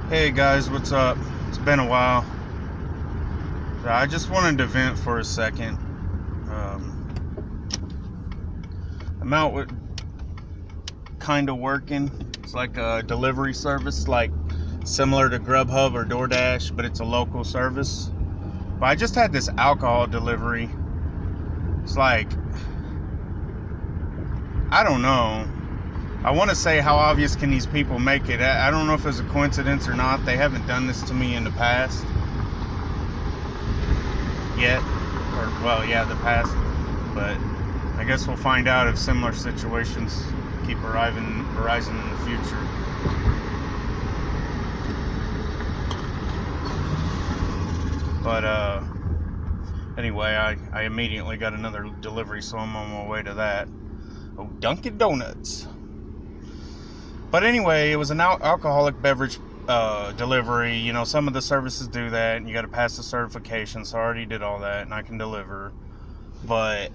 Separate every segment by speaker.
Speaker 1: Hey guys, what's up? It's been a while. I just wanted to vent for a second. I'm out with kind of working. It's like a delivery service, like similar to Grubhub or DoorDash, but it's a local service. But I just had this alcohol delivery. It's like, I don't know. I want to say, how obvious can these people make it? I don't know if it's a coincidence or not. They haven't done this to me in the past yet. Or, well, yeah, the past. But I guess we'll find out if similar situations keep arising in the future. But, anyway, I immediately got another delivery, so I'm on my way to that. Oh, Dunkin' Donuts. But anyway, it was an alcoholic beverage delivery. You know, some of the services do that, and you got to pass the certification. So I already did all that, and I can deliver. And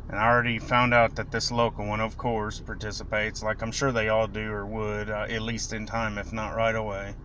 Speaker 1: I already found out that this local one, of course, participates, like I'm sure they all do or would, at least in time, if not right away.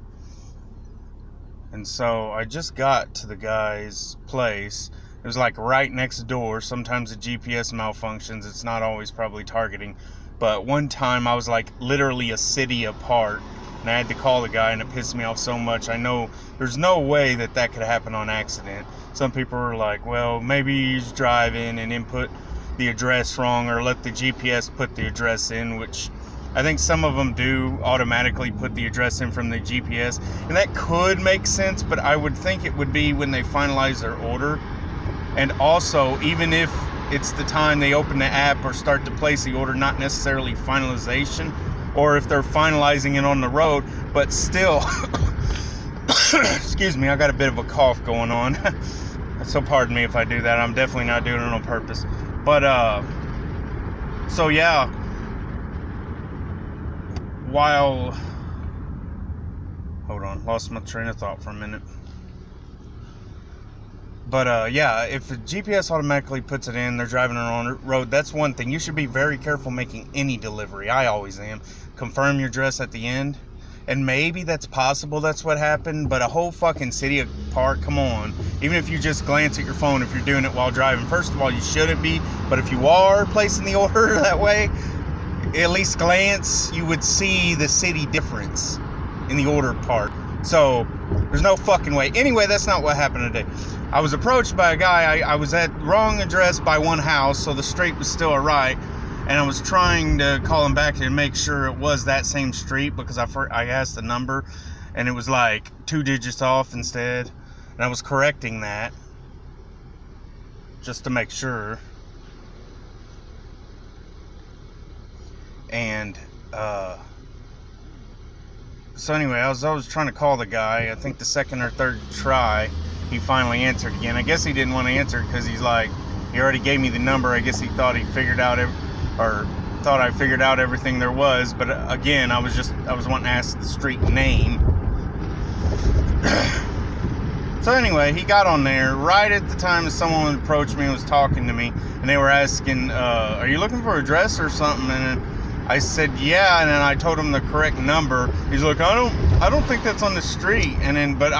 Speaker 1: And so I just got to the guy's place. It was like right next door. Sometimes the GPS malfunctions. It's not always probably targeting. But one time I was like literally a city apart, and I had to call the guy, and it pissed me off so much. I know there's no way that could happen on accident. Some people are like, well, maybe he's driving and input the address wrong, or let the GPS put the address in, which I think some of them do automatically put the address in from the GPS, and that could make sense, but I would think it would be when they finalize their order. And also, even if it's the time they open the app or start to place the order, not necessarily finalization, or if they're finalizing it on the road, but still, excuse me, I got a bit of a cough going on, so pardon me if I do that. I'm definitely not doing it on purpose. But, so yeah, hold on, lost my train of thought for a minute. But, yeah, if the GPS automatically puts it in, they're driving on the road, that's one thing. You should be very careful making any delivery. I always am. Confirm your address at the end. And maybe that's possible, that's what happened, but a whole fucking city apart, come on. Even if you just glance at your phone, if you're doing it while driving, first of all, you shouldn't be. But if you are placing the order that way, at least glance, you would see the city difference in the order part. So, there's no fucking way. Anyway, that's not what happened today. I was approached by a guy. I was at wrong address by one house, so the street was still a right. And I was trying to call him back to make sure it was that same street, because I asked the number, and it was like 2 digits off instead. And I was correcting that just to make sure. And, so anyway, I was trying to call the guy. I think the second or third try, he finally answered again. I guess he didn't want to answer because he's like, he already gave me the number. I guess he thought I figured out everything there was. But again, I was wanting to ask the street name. So anyway, he got on there right at the time that someone approached me and was talking to me, and they were asking, are you looking for an address or something? And I said, yeah, and then I told him the correct number. He's like, I don't think that's on the street. And then, but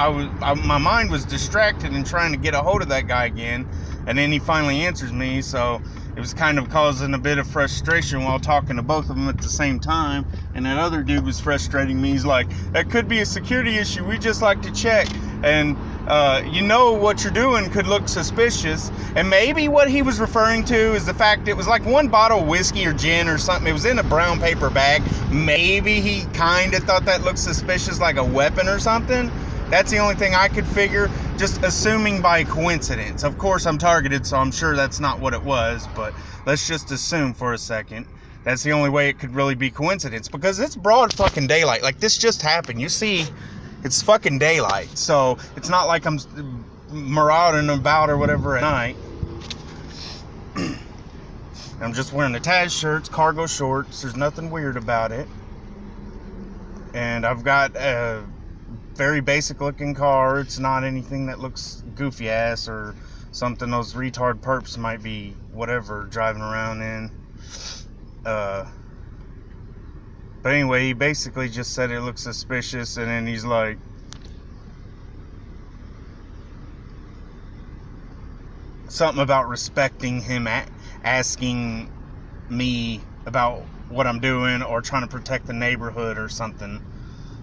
Speaker 1: my mind was distracted and trying to get a hold of that guy again. And then he finally answers me, so it was kind of causing a bit of frustration while talking to both of them at the same time. And that other dude was frustrating me. He's like, that could be a security issue. We just like to check. And, you know, what you're doing could look suspicious. And maybe what he was referring to is the fact it was like one bottle of whiskey or gin or something. It was in a brown paper bag. Maybe he kind of thought that looked suspicious, like a weapon or something. That's the only thing I could figure, just assuming by coincidence. Of course, I'm targeted, so I'm sure that's not what it was, but let's just assume for a second. That's the only way it could really be coincidence, because it's broad fucking daylight. Like, this just happened. You see, it's fucking daylight, so it's not like I'm marauding about or whatever at night. I'm just wearing attached shirts, cargo shorts. There's nothing weird about it. And I've got a very basic looking car. It's not anything that looks goofy ass or something those retard perps might be, whatever, driving around in. But anyway, he basically just said it looks suspicious, and then he's like, something about respecting him, asking me about what I'm doing, or trying to protect the neighborhood or something.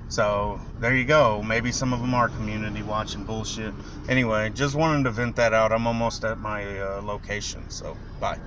Speaker 1: So there you go. Maybe some of them are community watching bullshit. Anyway, just wanted to vent that out. I'm almost at my location, so bye.